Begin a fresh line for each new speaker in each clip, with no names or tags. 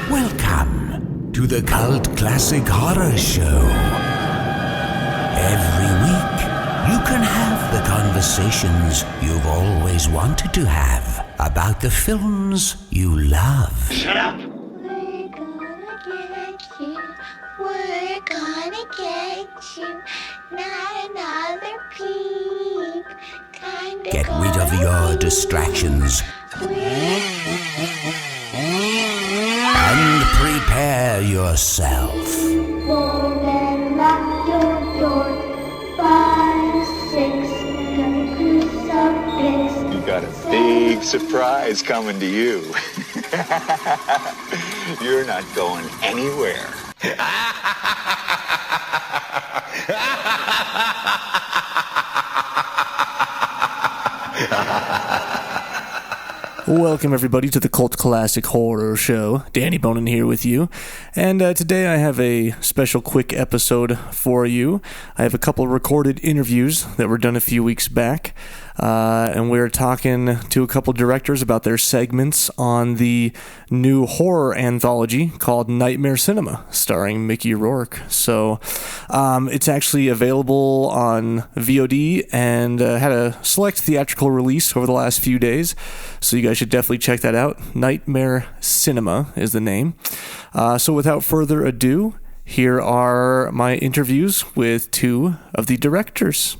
Welcome to the Cult Classic Horror Show. Every week, you can have the conversations you've always wanted to have about the films you love.
Shut up!
We're gonna get you. Not another peep.
Get rid of your distractions and prepare yourself.
Then lock your door. 5, 6, crucifix.
You've got a big surprise coming to you. You're not going anywhere.
Welcome, everybody, to the Cult Classic Horror Show. Danny Bonin here with you. And today I have a special quick episode for you. I have a couple recorded interviews that were done a few weeks back. And we're talking to a couple directors about their segments on the new horror anthology called Nightmare Cinema, starring Mickey Rourke. So it's actually available on VOD and had a select theatrical release over the last few days. So you guys should definitely check that out. Nightmare Cinema is the name. So without further ado, here are my interviews with two of the directors.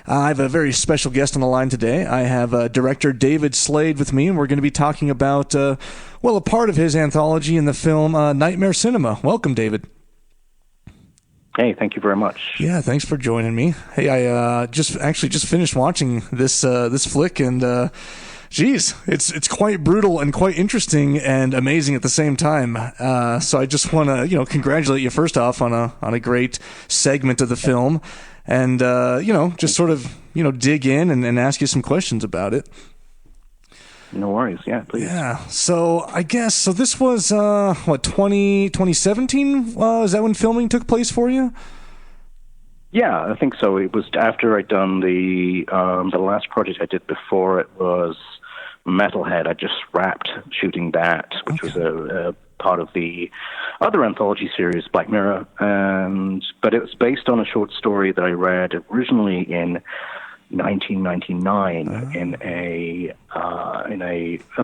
I have a very special guest on the line today. I have director David Slade with me, and we're going to be talking about, a part of his anthology in the film Nightmare Cinema. Welcome, David.
Hey, thank you very much.
Yeah, thanks for joining me. Hey, I just finished watching this flick, and geez, it's quite brutal and quite interesting and amazing at the same time. So I just want to congratulate you first off on a great segment of the film. And, just sort of, dig in and ask you some questions about it.
No worries. Yeah, please.
Yeah. So I guess, this was, 2017? Is that when filming took place for you?
Yeah, I think so. It was after I'd done the last project I did before it was Metalhead. I just wrapped shooting that, which was a part of the other anthology series, Black Mirror, but it was based on a short story that I read originally in 1999 in a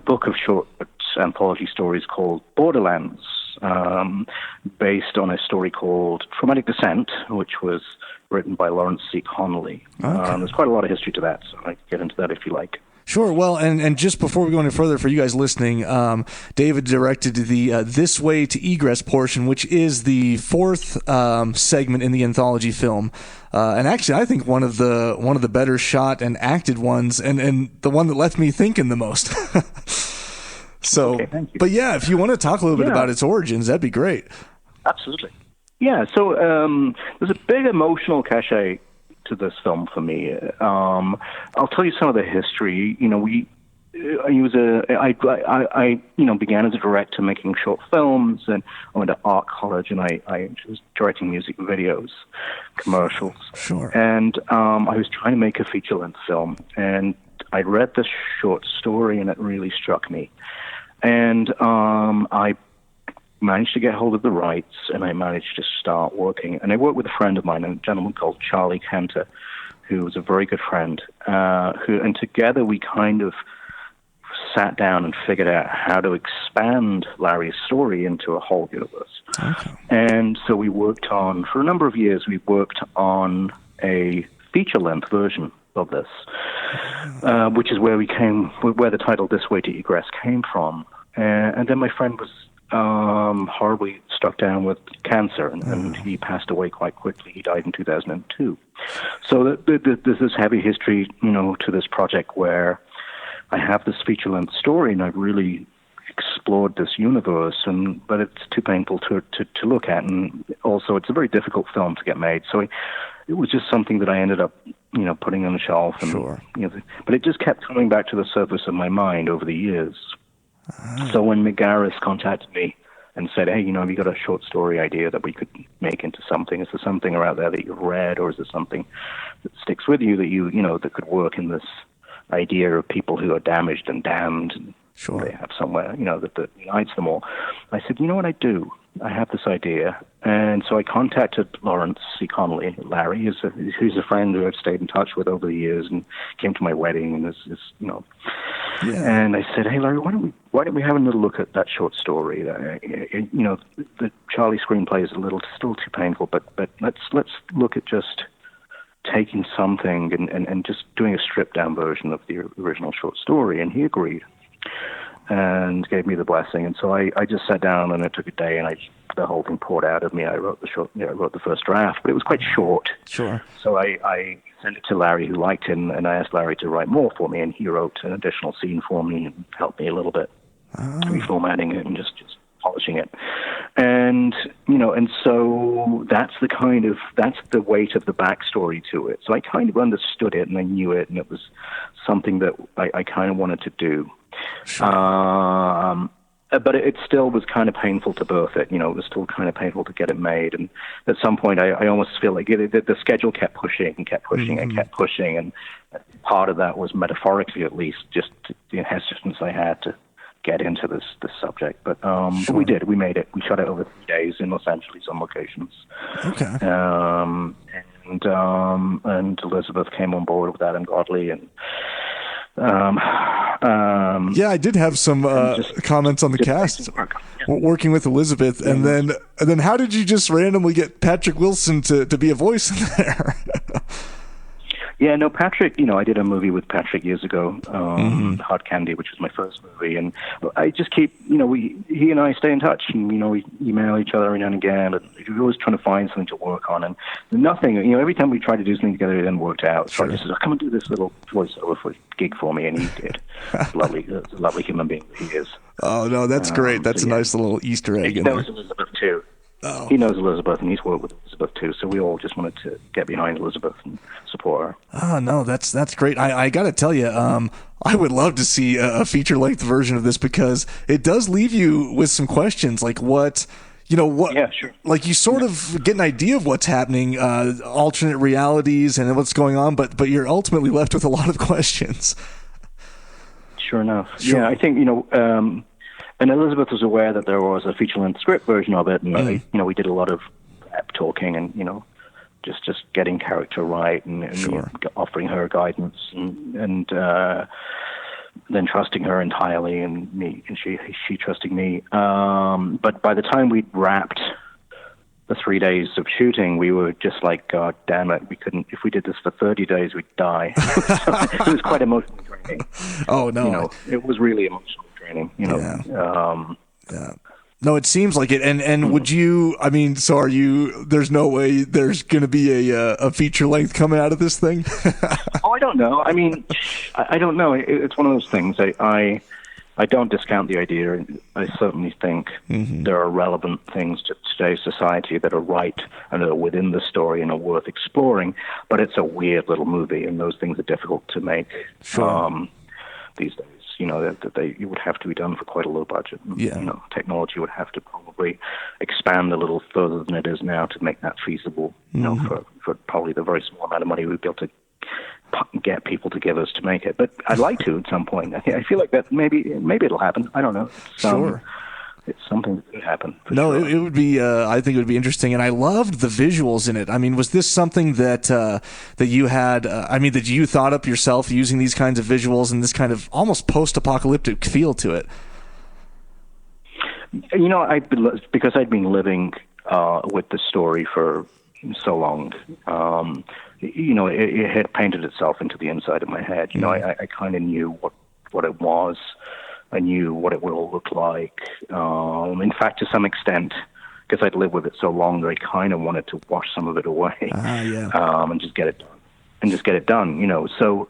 book of short anthology stories called Borderlands, based on a story called Traumatic Descent, which was written by Lawrence C. Connolly. There's quite a lot of history to that, so I can get into that if you like.
Sure. Well, and just before we go any further, for you guys listening, David directed the This Way to Egress portion, which is the fourth segment in the anthology film, and actually, I think one of the better shot and acted ones, and the one that left me thinking the most. So,
okay, thank you.
But yeah, if you want to talk a little bit about its origins, that'd be great.
Absolutely. Yeah. So there's a big emotional cachet to this film for me. I'll tell you some of the history. I began as a director making short films, and I went to art college, and I was directing music videos, commercials.
Sure.
And I was trying to make a feature-length film, and I read this short story, and it really struck me. And I managed to get hold of the rights, and I managed to start working. And I worked with a friend of mine, a gentleman called Charlie Cantor, who was a very good friend, and together we kind of sat down and figured out how to expand Larry's story into a whole universe.
Okay. And
so we worked on, for a number of years, we worked on a feature-length version of this, which is where the title This Way to Egress came from. And then my friend was horribly struck down with cancer, and he passed away quite quickly. He died in 2002. So there's this heavy history, to this project where I have this feature-length story, and I've really explored this universe, but it's too painful to look at, and also it's a very difficult film to get made. So it was just something that I ended up, putting on the shelf. And,
sure.
But it just kept coming back to the surface of my mind over the years. So when Mick Garris contacted me and said, hey, have you got a short story idea that we could make into something? Is there something out there that you've read, or is there something that sticks with you that that could work in this idea of people who are damaged and damned, and
Sure.
they have somewhere, that unites them all? I said, you know what I do? I have this idea. And so I contacted Lawrence C. Connolly, Larry, who's a friend who I've stayed in touch with over the years and came to my wedding and
Yeah.
And I said, hey, Larry, why don't we have another look at that short story? The Charlie screenplay is still too painful, but let's look at just taking something and just doing a stripped-down version of the original short story. And he agreed and gave me the blessing. And so I just sat down, and it took a day, and the whole thing poured out of me. I wrote the first draft, but it was quite short.
Sure.
So I sent it to Larry, who liked it, and I asked Larry to write more for me, and he wrote an additional scene for me and helped me a little bit, reformatting it and just polishing it. And, and so that's the weight of the backstory to it. So I kind of understood it, and I knew it, and it was something that I kind of wanted to do.
Sure.
But it still was kind of painful to birth it. It was still kind of painful to get it made. And at some point, I almost feel like the schedule kept pushing and kept pushing and kept pushing. And part of that was metaphorically, at least, just the hesitance I had to get into this subject. But we did. We made it. We shot it over 3 days in Los Angeles on locations.
Okay.
And Elizabeth came on board with that, and Godley, and
I did have some comments on the cast working with Elizabeth, and then how did you just randomly get Patrick Wilson to be a voice in there?
Yeah, no, Patrick, I did a movie with Patrick years ago, Hard Candy, which was my first movie, and I just keep, he and I stay in touch, and, we email each other every now and again, and we're always trying to find something to work on, and nothing, every time we tried to do something together, it didn't work out. So I just said, come and do this little voiceover gig for me, and he did. Lovely human being he is.
Oh, no, that's great. That's a nice little Easter egg.
He knows Elizabeth, too. Oh. He knows Elizabeth, and he's worked with Elizabeth too. So we all just wanted to get behind Elizabeth and support her.
Oh no, that's great. I got to tell you, I would love to see a feature-length version of this, because it does leave you with some questions, like what.
Yeah, sure.
Like you sort of get an idea of what's happening, alternate realities and what's going on, but you're ultimately left with a lot of questions.
Sure enough. Sure. Yeah, I think and Elizabeth was aware that there was a feature-length script version of it, and we did a lot of prep talking, and just getting character right, and
sure.
Offering her guidance, and then trusting her entirely, and she trusting me. But by the time we'd wrapped the 3 days of shooting, we were just like, God damn it, we couldn't. If we did this for 30 days, we'd die. It was quite emotionally draining.
Oh no,
it was really emotional.
Yeah. No, it seems like it. And would you? I mean, so are you? There's no way there's going to be a feature length coming out of this thing.
Oh, I don't know. I mean, I don't know. It's one of those things. I don't discount the idea. I certainly think there are relevant things to today's society that are right and are within the story and are worth exploring. But it's a weird little movie, and those things are difficult to make these days. It would have to be done for quite a low budget.
Yeah.
Technology would have to probably expand a little further than it is now to make that feasible. For probably the very small amount of money we'd be able to get people to give us to make it. But I'd like to at some point. I feel like that maybe it'll happen. I don't know.
Sure.
It's something that could happen.
No,
sure.
it would be. I think it would be interesting, and I loved the visuals in it. I mean, was this something that you had? That you thought up yourself, using these kinds of visuals and this kind of almost post-apocalyptic feel to it?
Because I'd been living with the story for so long. It had painted itself into the inside of my head. I kind of knew what it was. I knew what it would all look like. In fact, to some extent, because I'd lived with it so long, that I kind of wanted to wash some of it away and just get it done. So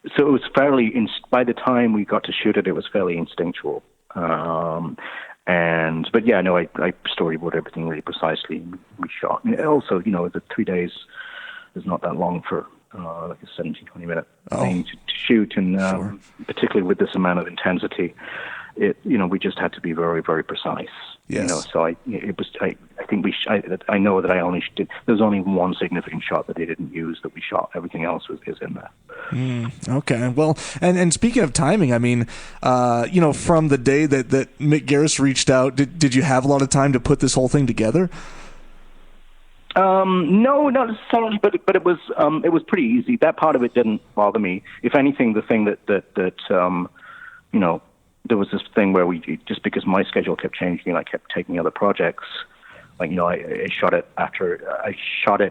it was fairly. By the time we got to shoot it, it was fairly instinctual. I storyboarded everything really precisely. We shot. And also, the 3 days is not that long for like a 17-20 minute thing to shoot, and particularly with this amount of intensity, we just had to be very, very precise.
Yes.
So I know that I only did. There's only one significant shot that they didn't use that we shot. Everything else is in there.
Okay. Well, and speaking of timing, I mean, from the day that Mick Garris reached out, did you have a lot of time to put this whole thing together?
No, not necessarily, but it was pretty easy. That part of it didn't bother me. If anything, the thing that there was this thing where just because my schedule kept changing and I kept taking other projects, I shot it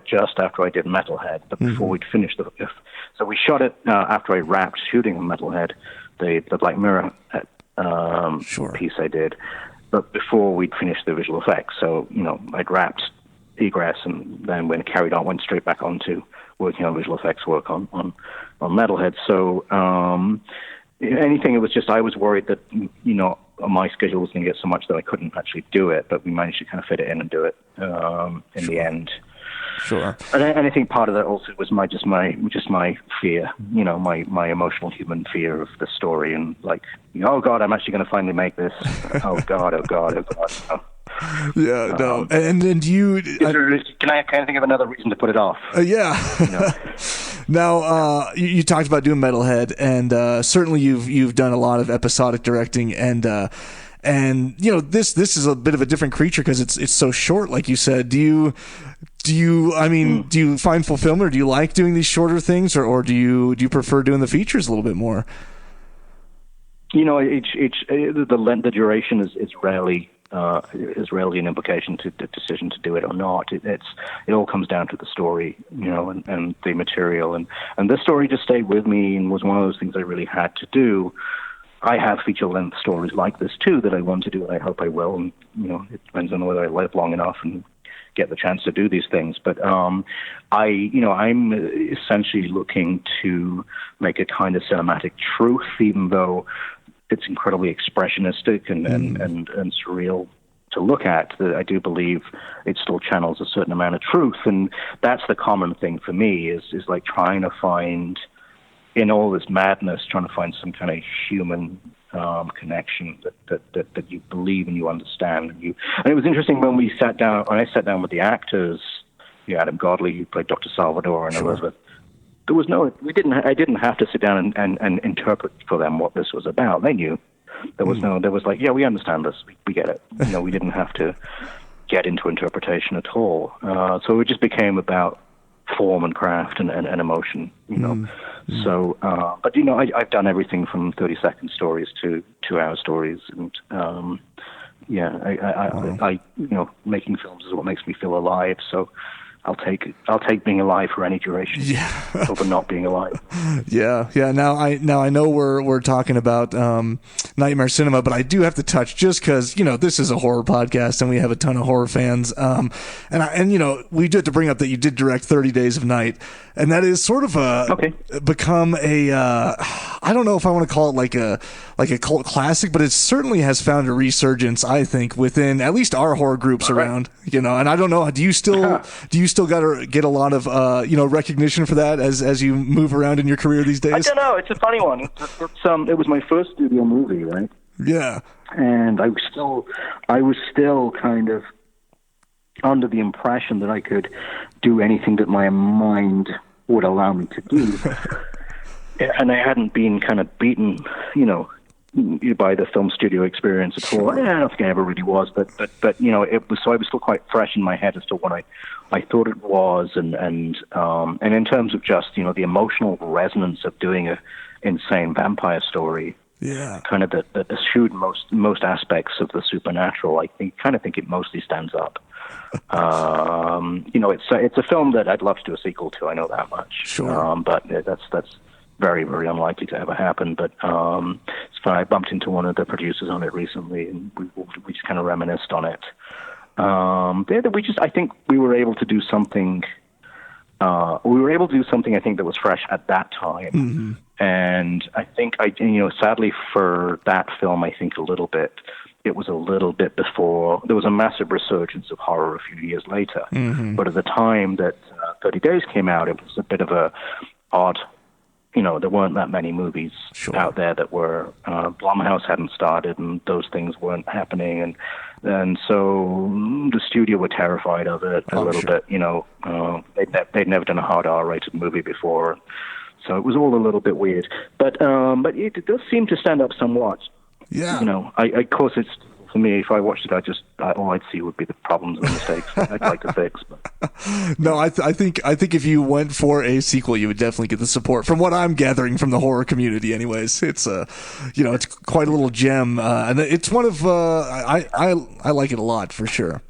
just after I did Metalhead, but before we'd finished so we shot it after I wrapped shooting Metalhead, the Black Mirror piece I did, but before we'd finished the visual effects. So I'd wrapped Egress and then went straight back onto working on visual effects work on Metalhead. So anything, it was just I was worried that my schedule was going to get so much that I couldn't actually do it, but we managed to kind of fit it in and do it in the end.
Sure.
And I think part of that also was my fear, my emotional human fear of the story, and oh God, I'm actually going to finally make this. Oh God.
Yeah, no. And you...
Can I think of another reason to put it off?
Yeah. Now, you talked about doing Metalhead, and certainly you've done a lot of episodic directing, and this is a bit of a different creature because it's so short, like you said. Do you find fulfillment, or do you like doing these shorter things, or do you prefer doing the features a little bit more? The duration is rarely an implication to the decision to do it or not. It all comes down to the story, and the material, and this story just stayed with me and was one of those things I really had to do. I have feature-length stories like this too that I want to do, and I hope I will. And it depends on whether I live long enough and get the chance to do these things. But I'm essentially looking to make a kind of cinematic truth, even though it's incredibly expressionistic and surreal to look at. I do believe it still channels a certain amount of truth, and that's the common thing for me is like trying to find, in all this madness, trying to find some kind of human connection that you believe and you understand. And it was interesting when I sat down with the actors, Adam Godley, who played Dr. Salvador, and Elizabeth. I didn't have to sit down and interpret for them what this was about. They knew. There was we understand this. We get it. We didn't have to get into interpretation at all. So it just became about form and craft and emotion, So, but I've done everything from 30-second stories to 2-hour stories, and I making films is what makes me feel alive. So I'll take being alive for any duration over not being alive. Yeah. Now I know we're talking about Nightmare Cinema, but I do have to touch, just because this is a horror podcast and we have a ton of horror fans. And we do have to bring up that you did direct 30 Days of Night, and that is sort of become a I don't know if I want to call it like a cult classic, but it certainly has found a resurgence, I think, within at least our horror groups around. And I don't know, do you still got to get a lot of recognition for that as you move around in your career these days?
I don't know. It's a funny one. It was my first studio movie, right?
Yeah.
And I was still kind of under the impression that I could do anything that my mind would allow me to do. And I hadn't been kind of beaten, by the film studio experience at all. I don't think I ever really was, but it was. So I was still quite fresh in my head as to what I thought it was, and in terms of just the emotional resonance of doing a insane vampire story.
Yeah,
kind of that eschewed most aspects of the supernatural. I think it mostly stands up. It's a film that I'd love to do a sequel to. I know that much.
Sure,
but that's very, very unlikely to ever happen. But it's fun. I bumped into one of the producers on it recently, and we just kind of reminisced on it. I think we were able to do something. I think that was fresh at that time.
Mm-hmm.
And I think sadly for that film, I think it was a little bit before. There was a massive resurgence of horror a few years later.
Mm-hmm.
But at the time that 30 Days came out, it was a bit of a odd there weren't that many movies out there that were, Blumhouse hadn't started and those things weren't happening. And so the studio were terrified of it a little bit, they'd never done a hard R-rated movie before. So it was all a little bit weird. But it does seem to stand up somewhat.
Yeah.
Of course, it's, for me, if I watched it, all I'd see would be the problems and the mistakes that I'd like to fix. But.
No, I think if you went for a sequel, you would definitely get the support. From what I'm gathering from the horror community, anyways, it's it's quite a little gem, and it's one of I like it a lot for sure.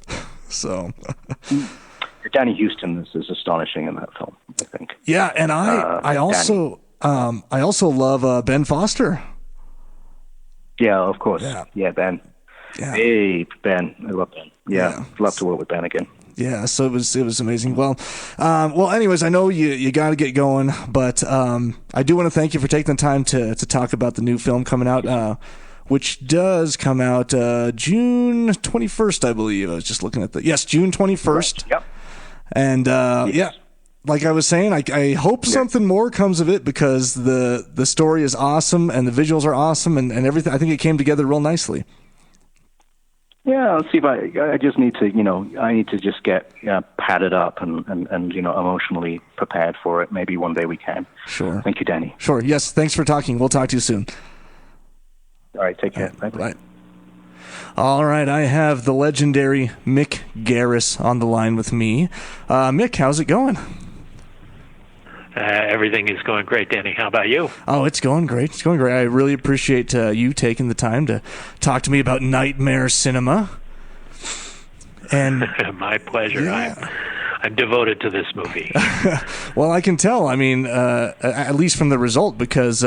So.
Danny Houston is astonishing in that film, I think.
Yeah, and I also love Ben Foster.
Yeah, of course. Yeah, Ben.
Yeah.
Hey, Ben. I love Ben. Yeah. Love to work with Ben again.
Yeah, so it was amazing. Well, anyways, I know you got to get going, but I do want to thank you for taking the time to talk about the new film coming out, which does come out June 21st, I believe. I was just looking at June 21st.
Right. Yep.
And like I was saying, I hope something more comes of it, because the story is awesome and the visuals are awesome and everything. I think it came together real nicely.
Yeah, I'll see if I just need to just get padded up and emotionally prepared for it. Maybe one day we can.
Sure.
Thank you, Danny.
Sure. Yes. Thanks for talking. We'll talk to you soon.
All right. Take care. Bye.
Right. All right. I have the legendary Mick Garris on the line with me. Mick, how's it going?
Everything is going great, Danny. How about you?
Oh, it's going great. It's going great. I really appreciate you taking the time to talk to me about Nightmare Cinema. And
my pleasure.
Yeah.
I'm devoted to this movie.
Well, I can tell. I mean, at least from the result, because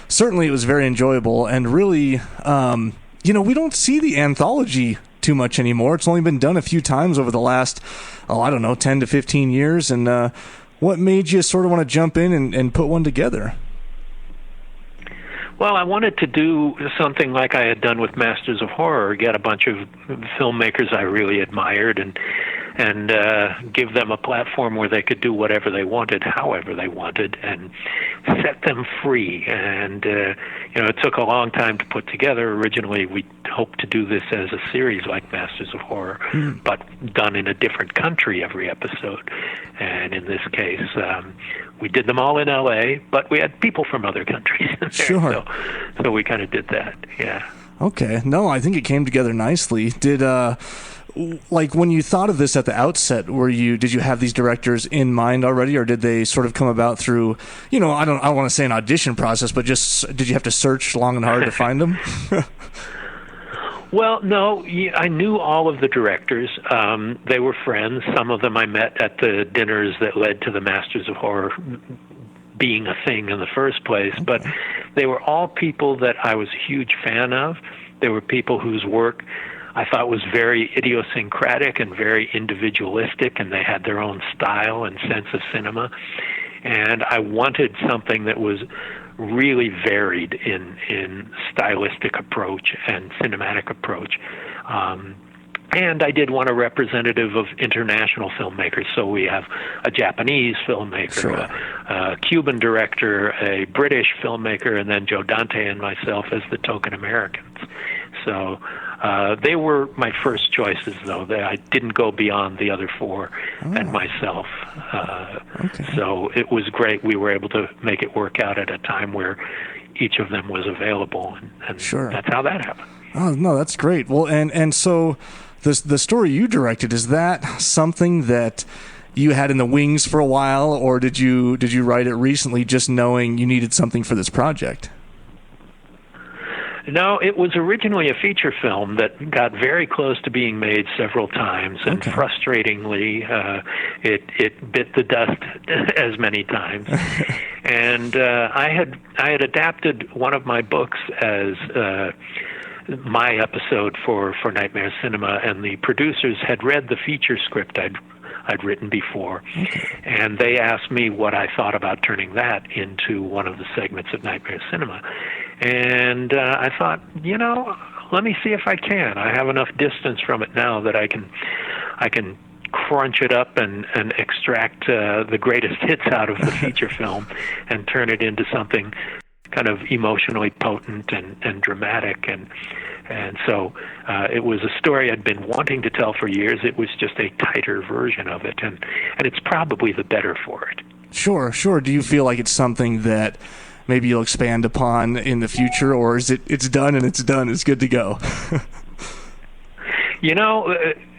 certainly it was very enjoyable, and really, we don't see the anthology too much anymore. It's only been done a few times over the last, 10 to 15 years, and what made you sort of want to jump in and put one together?
Well, I wanted to do something like I had done with Masters of Horror, get a bunch of filmmakers I really admired and give them a platform where they could do whatever they wanted, however they wanted, and set them free. And it took a long time to put together. Originally, we hoped to do this as a series like Masters of Horror, but done in a different country every episode. And in this case, we did them all in L.A., but we had people from other countries in there.
Sure.
So we kind of did that, yeah.
Okay. No, I think it came together nicely. Did when you thought of this at the outset, did you have these directors in mind already, or did they sort of come about through, I don't want to say an audition process, but just did you have to search long and hard to find them?
Well, no, I knew all of the directors. They were friends. Some of them I met at the dinners that led to the Masters of Horror being a thing in the first place, but they were all people that I was a huge fan of. They were people whose work I thought was very idiosyncratic and very individualistic, and they had their own style and sense of cinema. And I wanted something that was really varied in stylistic approach and cinematic approach. And I did want a representative of international filmmakers. So we have a Japanese filmmaker,
sure,
a Cuban director, a British filmmaker, and then Joe Dante and myself as the token Americans. So they were my first choices, though. I didn't go beyond the other four and myself.
Okay.
So it was great. We were able to make it work out at a time where each of them was available, and
sure,
that's how that happened.
Oh, no, that's great. Well, and so the story you directed, is that something that you had in the wings for a while, or did you write it recently just knowing you needed something for this project?
No, it was originally a feature film that got very close to being made several times, and frustratingly, it bit the dust as many times. And I had adapted one of my books as my episode for Nightmare Cinema, and the producers had read the feature script I'd written before, and they asked me what I thought about turning that into one of the segments of Nightmare Cinema. And I thought, let me see if I can. I have enough distance from it now that I can crunch it up and extract the greatest hits out of the feature film and turn it into something kind of emotionally potent and dramatic. And so it was a story I'd been wanting to tell for years. It was just a tighter version of it, and it's probably the better for it.
Sure. Do you feel like it's something that maybe you'll expand upon in the future, or is it's done and it's done, it's good to go?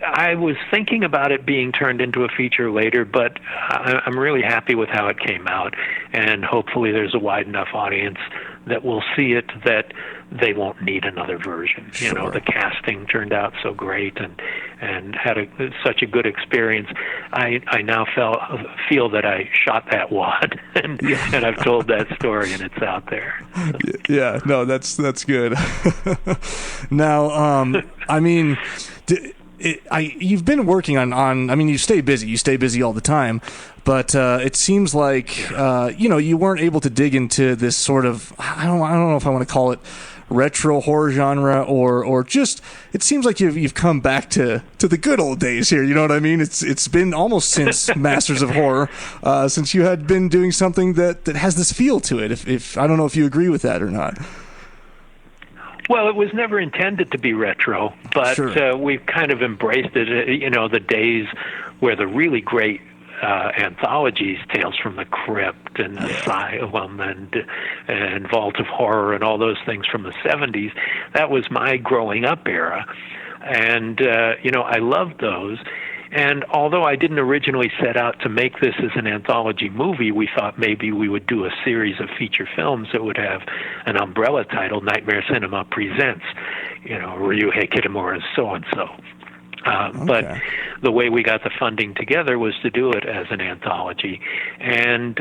I was thinking about it being turned into a feature later, but I'm really happy with how it came out, and hopefully there's a wide enough audience that will see it that they won't need another version.
Sure.
The casting turned out so great and had such a good experience. I now feel that I shot that wad, and I've told that story, and it's out there.
Yeah, no, that's good. Now, you've been working on. I mean, you stay busy all the time, but it seems like you weren't able to dig into this sort of, I don't know if I want to call it retro horror genre or just, it seems like you've come back to the good old days here. You know what I mean? It's been almost since Masters of Horror since you had been doing something that has this feel to it. If I don't know if you agree with that or not.
Well, it was never intended to be retro, but
Sure.
We've kind of embraced it. The days where the really great anthologies, Tales from the Crypt and Asylum and Vault of Horror and all those things from the 70s, that was my growing up era. And, I loved those. And although I didn't originally set out to make this as an anthology movie, we thought maybe we would do a series of feature films that would have an umbrella title, Nightmare Cinema Presents, Ryuhei Kitamura's so-and-so. But the way we got the funding together was to do it as an anthology. And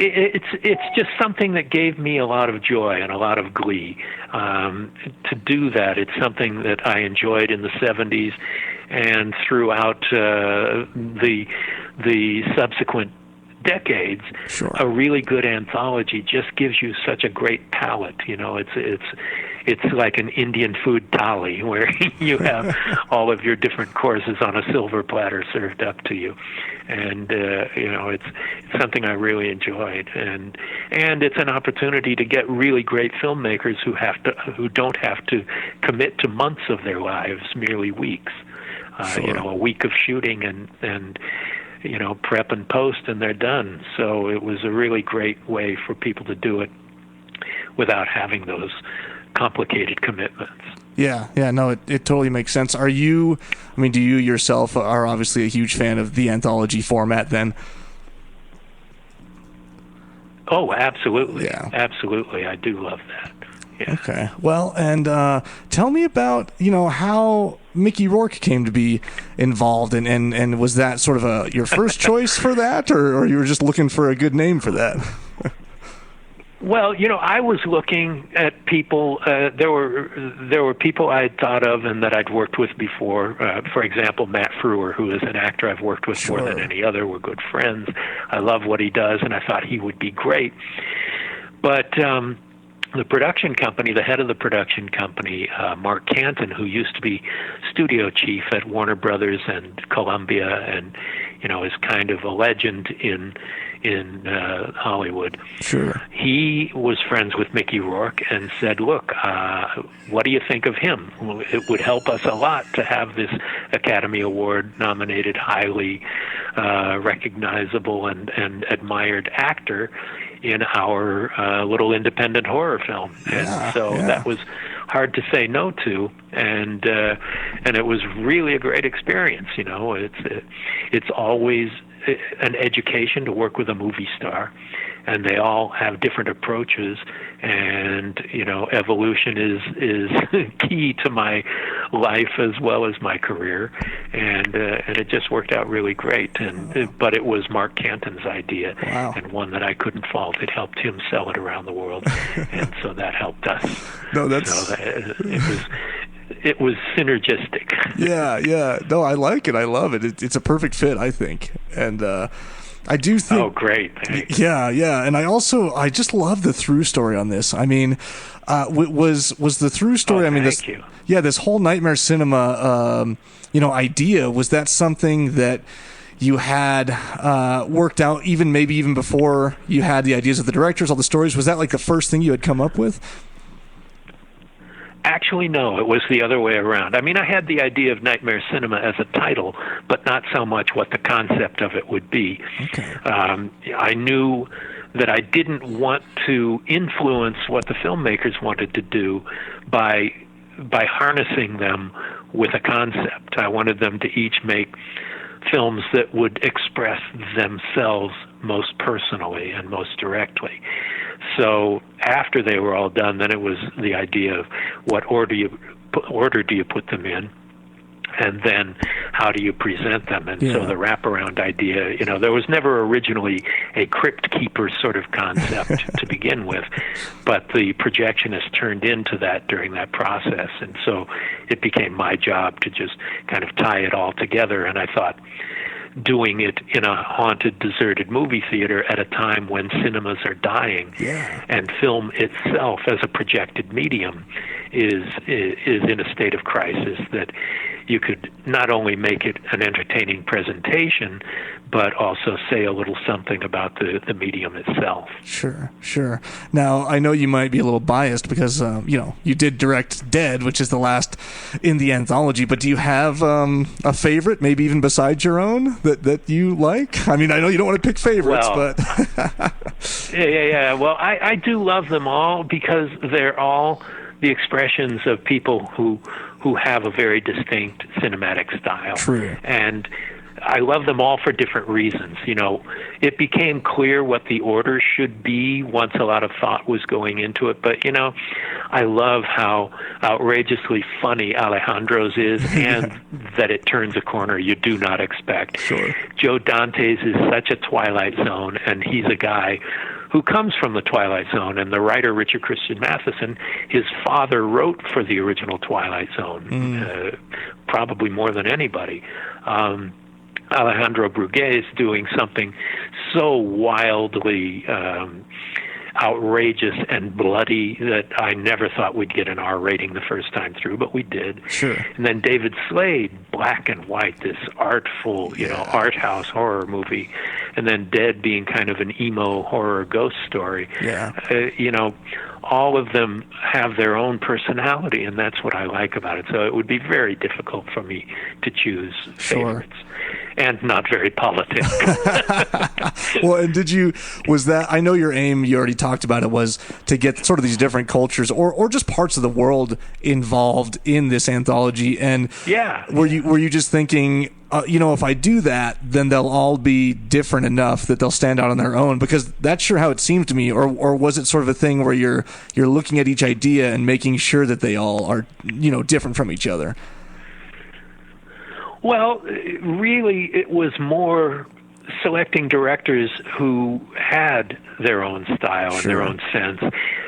it's just something that gave me a lot of joy and a lot of glee to do that. It's something that I enjoyed in the 70s and throughout the subsequent decades.
Sure.
A really good anthology just gives you such a great palette. It's like an Indian food thali where you have all of your different courses on a silver platter served up to you, and it's something I really enjoyed, and it's an opportunity to get really great filmmakers who don't have to commit to months of their lives, merely weeks.
Sure.
A week of shooting and prep and post, and they're done. So it was a really great way for people to do it without having those complicated commitments.
Yeah, no, it totally makes sense. Do you yourself are obviously a huge fan of the anthology format then?
Oh, absolutely.
Yeah.
Absolutely. I do love that. Yeah.
Okay. Well, and tell me about, how Mickey Rourke came to be involved, and was that sort of your first choice for that, or you were just looking for a good name for that?
Well, I was looking at people. There were people I had thought of and that I'd worked with before. For example, Matt Frewer, who is an actor I've worked with more than any other. We're good friends. I love what he does, and I thought he would be great. But the production company, the head of the production company, Mark Canton, who used to be studio chief at Warner Brothers and Columbia, and is kind of a legend in Hollywood.
Sure.
He was friends with Mickey Rourke and said, "Look, what do you think of him? It would help us a lot to have this Academy Award nominated, highly recognizable and admired actor in our little independent horror film." And so that was hard to say no to, and it was really a great experience. It's always an education to work with a movie star, and they all have different approaches, and evolution is key to my life as well as my career, and it just worked out really great. But it was Mark Canton's idea.
Wow.
And one that I couldn't fault. It helped him sell it around the world, and so that helped us.
No, that's
it was synergistic.
Yeah. No, I like it. I love it. It's a perfect fit, I think. And I do think.
Oh, great! Thanks.
Yeah, and I just love the through story on this. I mean, was the through story?
Oh,
I mean,
thank you.
Yeah, this whole Nightmare Cinema, idea, was that something that you had worked out maybe even before you had the ideas of the directors, all the stories? Was that like the first thing you had come up with?
Actually, no, it was the other way around. I mean, I had the idea of Nightmare Cinema as a title, but not so much what the concept of it would be.
Okay.
I knew that I didn't want to influence what the filmmakers wanted to do by harnessing them with a concept. I wanted them to each make films that would express themselves most personally and most directly. So after they were all done, then it was the idea of what order do you put them in, and then how do you present them? And so the wraparound idea, there was never originally a crypt keeper sort of concept to begin with, but the projectionist turned into that during that process, and so it became my job to just kind of tie it all together. And I thought, doing it in a haunted, deserted movie theater at a time when cinemas are dying, and film itself as a projected medium is in a state of crisis, that you could not only make it an entertaining presentation, but also say a little something about the medium itself.
Sure. Now, I know you might be a little biased because, you did direct Dead, which is the last in the anthology, but do you have a favorite, maybe even besides your own, that you like? I mean, I know you don't want to pick favorites, but...
Yeah. Well, I do love them all because they're all the expressions of people who have a very distinct cinematic style.
True.
And I love them all for different reasons. It became clear what the order should be once a lot of thought was going into it. But, I love how outrageously funny Alejandro's is and that it turns a corner you do not expect.
Sure.
Joe Dante's is such a Twilight Zone, and he's a guy who comes from the Twilight Zone, and the writer Richard Christian Matheson, his father wrote for the original Twilight Zone, probably more than anybody. Alejandro Brugués doing something so wildly outrageous and bloody that I never thought we'd get an R rating the first time through, but we did.
Sure.
And then David Slade, black and white, this artful, art house horror movie. And then Dead being kind of an emo horror ghost story.
Yeah.
All of them have their own personality, and that's what I like about it. So it would be very difficult for me to choose favorites. And not very politic.
Well, and I know your aim, you already talked about it, was to get sort of these different cultures or just parts of the world involved in this anthology. And were you just thinking, if I do that, then they'll all be different enough that they'll stand out on their own? Because that's sure how it seemed to me. Or was it sort of a thing where you're looking at each idea and making sure that they all are, different from each other?
Well, really, it was more selecting directors who had their own style and their own sense.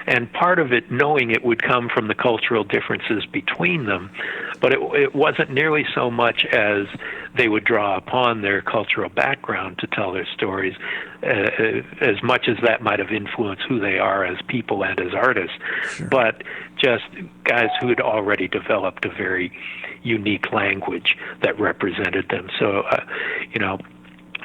And part of it, knowing it would come from the cultural differences between them, but it wasn't nearly so much as they would draw upon their cultural background to tell their stories, as much as that might have influenced who they are as people and as artists, but just guys who had already developed a very unique language that represented them. So,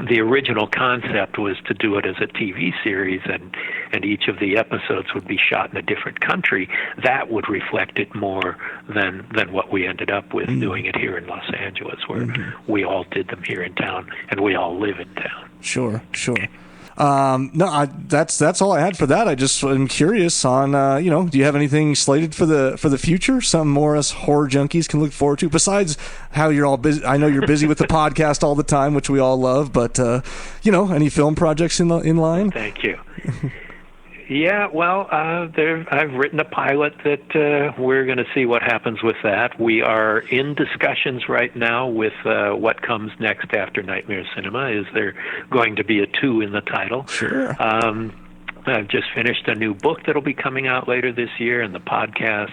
the original concept was to do it as a TV series, and each of the episodes would be shot in a different country. That would reflect it more than what we ended up with doing it here in Los Angeles, where we all did them here in town, and we all live in town.
Sure. That's all I had for that. I just am curious on, do you have anything slated for the future? Something more us horror junkies can look forward to, besides how you're all busy. I know you're busy with the podcast all the time, which we all love, but, any film projects in line?
Thank you. Yeah, well, I've written a pilot that we're going to see what happens with that. We are in discussions right now with what comes next after Nightmare Cinema. Is there going to be a 2 in the title?
Sure.
I've just finished a new book that'll be coming out later this year, and the podcast,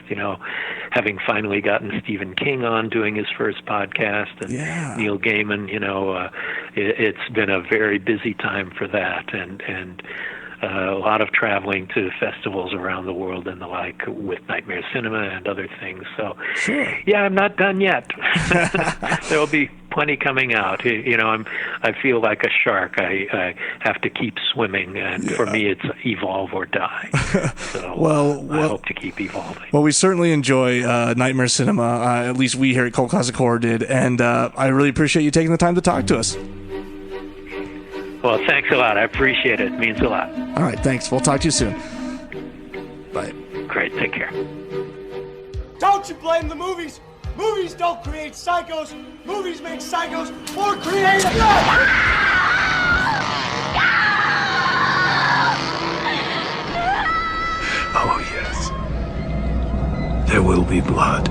having finally gotten Stephen King on doing his first podcast, and Neil Gaiman, it's been a very busy time for that, and a lot of traveling to festivals around the world and the like with Nightmare Cinema and other things. So, yeah, I'm not done yet. There'll be plenty coming out. I feel like a shark. I have to keep swimming, and for me, it's evolve or die. So I hope to keep evolving.
Well, we certainly enjoy Nightmare Cinema. At least we here at Cult Classic Horror did, and I really appreciate you taking the time to talk to us.
Well, thanks a lot. I appreciate it. It means a lot.
All right, thanks. We'll talk to you soon. Bye.
Great. Take care.
Don't you blame the movies. Movies don't create psychos. Movies make psychos more creative.
Oh, yes. There will be blood.